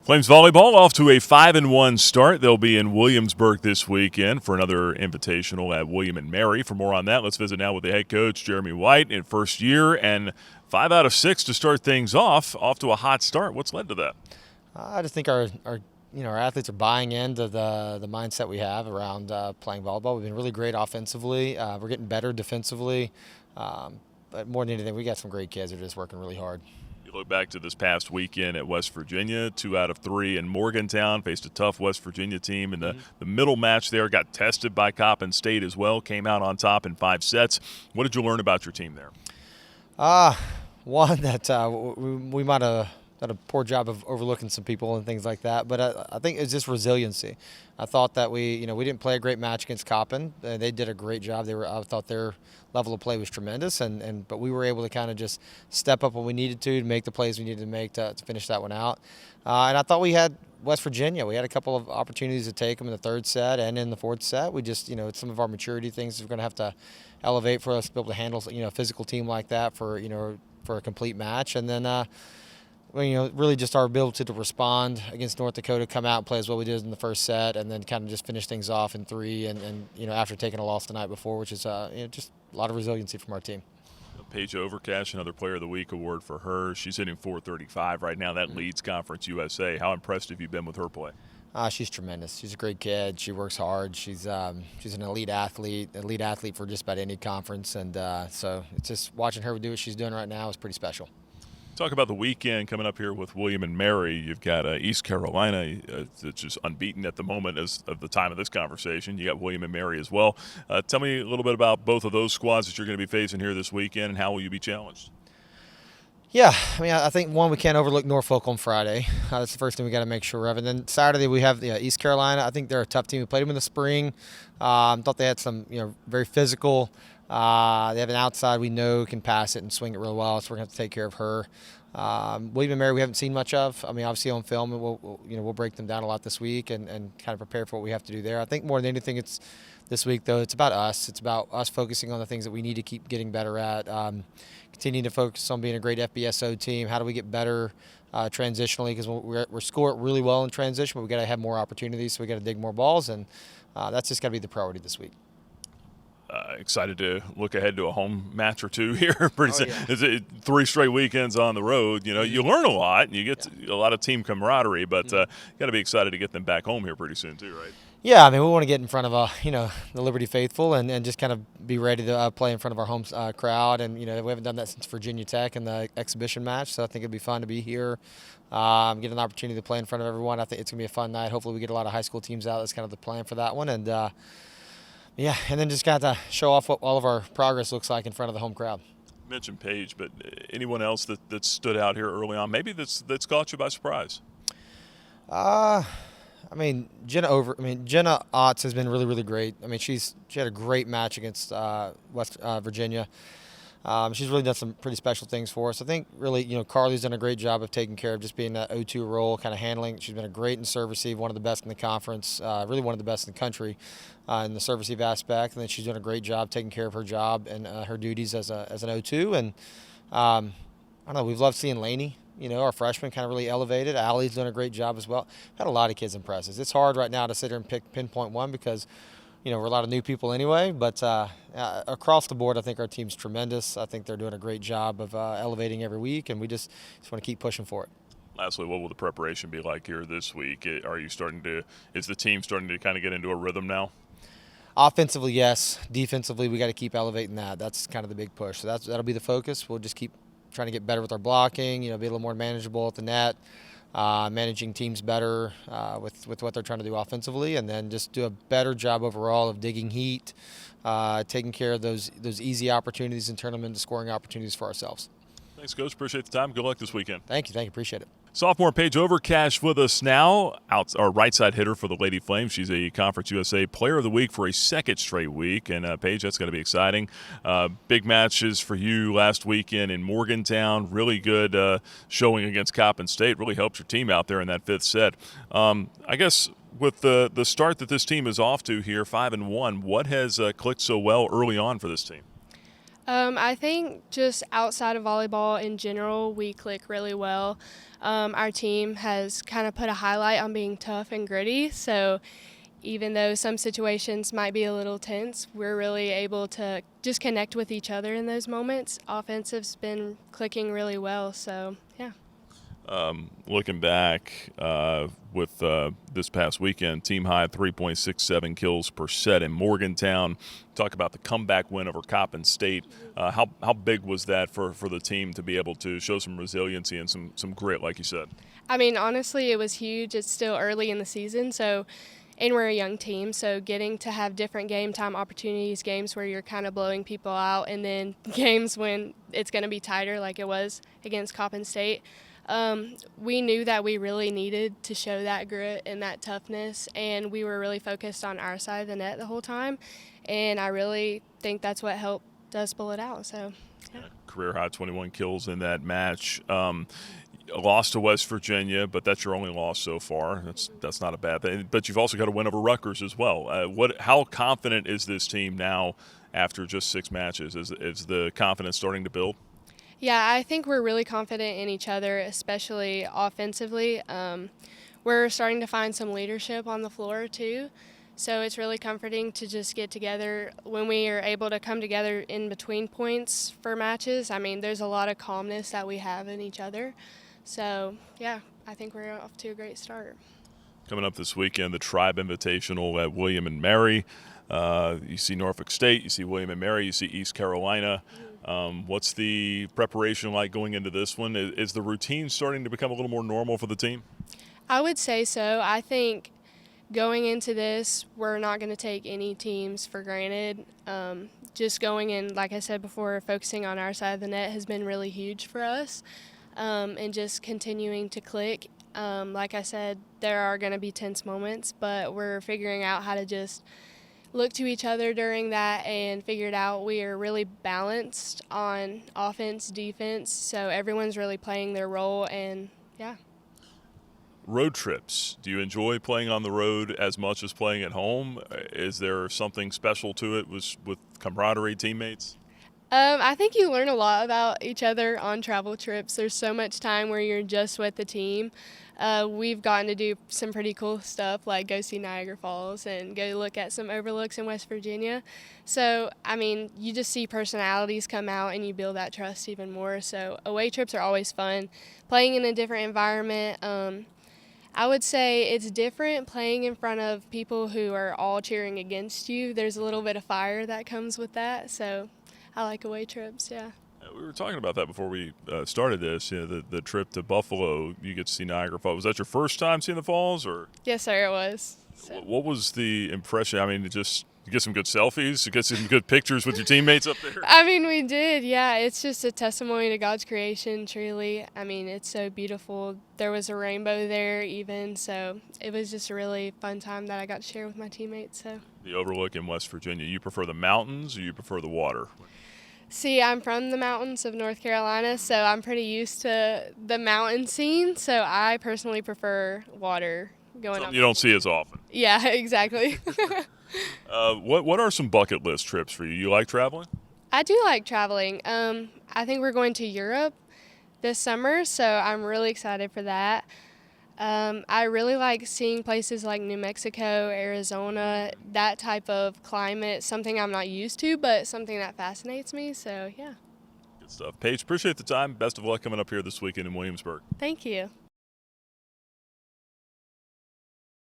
Flames volleyball off to a 5-1 start. They'll be in Williamsburg this weekend for another invitational at William and Mary. For more on that, let's visit now with the head coach, Jeremy White, in first year and 5 out of 6 to start things off to a hot start. What's led to that? I just think our athletes are buying into the mindset we have around playing volleyball. We've been really great offensively. We're getting better defensively. But more than anything, we got some great kids that are just working really hard. You look back to this past weekend at West Virginia, 2 out of 3 in Morgantown, faced a tough West Virginia team in the middle match there, got tested by Coppin State as well, came out on top in 5 sets. What did you learn about your team there? One, that we might have done a poor job of overlooking some people and things like that, but I think it's just resiliency. I thought that we didn't play a great match against Coppin. They did a great job. I thought their level of play was tremendous, but we were able to kind of just step up when we needed to make the plays we needed to make to finish that one out. And I thought we had West Virginia. We had a couple of opportunities to take them in the 3rd set and in the 4th set. We just, it's some of our maturity things we're going to have to elevate for us to be able to handle, a physical team like that for a complete match. And then, really just our ability to respond against North Dakota, come out and play as well we did in the 1st set, and then kind of just finish things off in 3 and after taking a loss the night before, which is just a lot of resiliency from our team. Paige Overcash, another Player of the Week award for her. She's hitting .435 right now. That leads Conference USA. How impressed have you been with her play? She's tremendous. She's a great kid. She works hard. She's an elite athlete for just about any conference, and so it's just watching her do what she's doing right now is pretty special. Talk about the weekend coming up here with William and Mary. You've got East Carolina that's just unbeaten at the moment as of the time of this conversation. You got William and Mary as well. Tell me a little bit about both of those squads that you're going to be facing here this weekend, and how will you be challenged? Yeah, I think one, we can't overlook Norfolk on Friday. That's the first thing we got to make sure of. And then Saturday we have East Carolina. I think they're a tough team. We played them in the spring. Thought they had some, very physical. They have an outside we know can pass it and swing it real well, so we're going to have to take care of her. William and Mary we haven't seen much of. Obviously on film, and we'll break them down a lot this week and kind of prepare for what we have to do there. I think more than anything, it's this week though. It's about us. It's about us focusing on the things that we need to keep getting better at. Continuing to focus on being a great FBSO team. How do we get better transitionally? Because we're scoring really well in transition, but we got to have more opportunities. So we got to dig more balls, and that's just got to be the priority this week. Excited to look ahead to a home match or two here. Pretty soon. Yeah. Is it 3 straight weekends on the road? You learn a lot, and you get a lot of team camaraderie, but got to be excited to get them back home here pretty soon too, right? Yeah, we want to get in front of the Liberty faithful and just kind of be ready to play in front of our home crowd. And we haven't done that since Virginia Tech in the exhibition match, so I think it'd be fun to be here, get an opportunity to play in front of everyone. I think it's gonna be a fun night. Hopefully, we get a lot of high school teams out. That's kind of the plan for that one, and and then just got to show off what all of our progress looks like in front of the home crowd. You mentioned Paige, but anyone else that stood out here early on, maybe that's caught you by surprise? Jenna Otts has been really, really great. She had a great match against West Virginia. She's really done some pretty special things for us. I think really, Carly's done a great job of taking care of just being that 0-2 role, kind of handling. She's been a great in serve receive, one of the best in the conference, really one of the best in the country in the serve receive aspect. And then she's done a great job taking care of her job and her duties as an 0-2. And I don't know, we've loved seeing Laney. Our freshman kind of really elevated. Allie's done a great job as well. Had a lot of kids impress us. It's hard right now to sit here and pinpoint one because, we're a lot of new people anyway. But across the board, I think our team's tremendous. I think they're doing a great job of elevating every week, and we just want to keep pushing for it. Lastly, what will the preparation be like here this week? Is the team starting to kind of get into a rhythm now? Offensively, yes. Defensively, we got to keep elevating that. That's kind of the big push. So that'll be the focus. We'll just keep trying to get better with our blocking, be a little more manageable at the net, managing teams better with what they're trying to do offensively, and then just do a better job overall of digging heat, taking care of those easy opportunities and turn them into scoring opportunities for ourselves. Thanks, Coach. Appreciate the time. Good luck this weekend. Thank you. Appreciate it. Sophomore Paige Overcash with us now, our right side hitter for the Lady Flames. She's a Conference USA Player of the Week for a 2nd straight week. And Paige, that's going to be exciting. Big matches for you last weekend in Morgantown. Really good showing against Coppin State. Really helped your team out there in that 5th set. I guess with the start that this team is off to here, 5-1, what has clicked so well early on for this team? I think just outside of volleyball in general, we click really well. Our team has kind of put a highlight on being tough and gritty, so even though some situations might be a little tense, we're really able to just connect with each other in those moments. Offensive's been clicking really well, so yeah. Looking back with this past weekend, team high 3.67 kills per set in Morgantown. Talk about the comeback win over Coppin State. How big was that for the team to be able to show some resiliency and some grit, like you said? I mean, honestly, it was huge. It's still early in the season, and we're a young team, so getting to have different game time opportunities, games where you're kind of blowing people out, and then games when it's going to be tighter like it was against Coppin State. We knew that we really needed to show that grit and that toughness, and we were really focused on our side of the net the whole time, and I really think that's what helped us pull it out. So, yeah. Career high 21 kills in that match. Lost to West Virginia, but that's your only loss so far. That's not a bad thing. But you've also got a win over Rutgers as well. How confident is this team now after just 6 matches? Is the confidence starting to build? Yeah, I think we're really confident in each other, especially offensively. We're starting to find some leadership on the floor too, so it's really comforting to just get together when we are able to come together in between points for matches. I mean, there's a lot of calmness that we have in each other. So, yeah, I think we're off to a great start. Coming up this weekend, the Tribe Invitational at William and Mary. You see Norfolk State, you see William and Mary, you see East Carolina. What's the preparation like going into this one? Is the routine starting to become a little more normal for the team? I would say so. I think going into this, we're not going to take any teams for granted. Just going in, like I said before, focusing on our side of the net has been really huge for us. And just continuing to click. Like I said, there are going to be tense moments, but we're figuring out how to just look to each other during that and figured out we are really balanced on offense, defense, so everyone's really playing their role, and yeah. Road trips. Do you enjoy playing on the road as much as playing at home? Is there something special to it with camaraderie, teammates? I think you learn a lot about each other on travel trips. There's so much time where you're just with the team. We've gotten to do some pretty cool stuff, like go see Niagara Falls and go look at some overlooks in West Virginia. So, I mean, you just see personalities come out and you build that trust even more. So away trips are always fun. Playing in a different environment, I would say it's different playing in front of people who are all cheering against you. There's a little bit of fire that comes with that. So I like away trips, yeah. We were talking about that before we started this. The trip to Buffalo, you get to see Niagara Falls. Was that your first time seeing the falls, or? Yes, sir, it was. So. What was the impression? I mean, you get some good selfies, you get some good pictures with your teammates up there. I mean, we did, yeah. It's just a testimony to God's creation, truly. I mean, it's so beautiful. There was a rainbow there even, so it was just a really fun time that I got to share with my teammates. So. The overlook in West Virginia, you prefer the mountains or you prefer the water? See, I'm from the mountains of North Carolina, so I'm pretty used to the mountain scene, so I personally prefer water going up. You don't see as often. Yeah, exactly. What are some bucket list trips for you? You like traveling? I do like traveling. I think we're going to Europe this summer, so I'm really excited for that. I really like seeing places like New Mexico, Arizona, that type of climate, something I'm not used to, but something that fascinates me, so yeah. Good stuff. Paige, appreciate the time. Best of luck coming up here this weekend in Williamsburg. Thank you.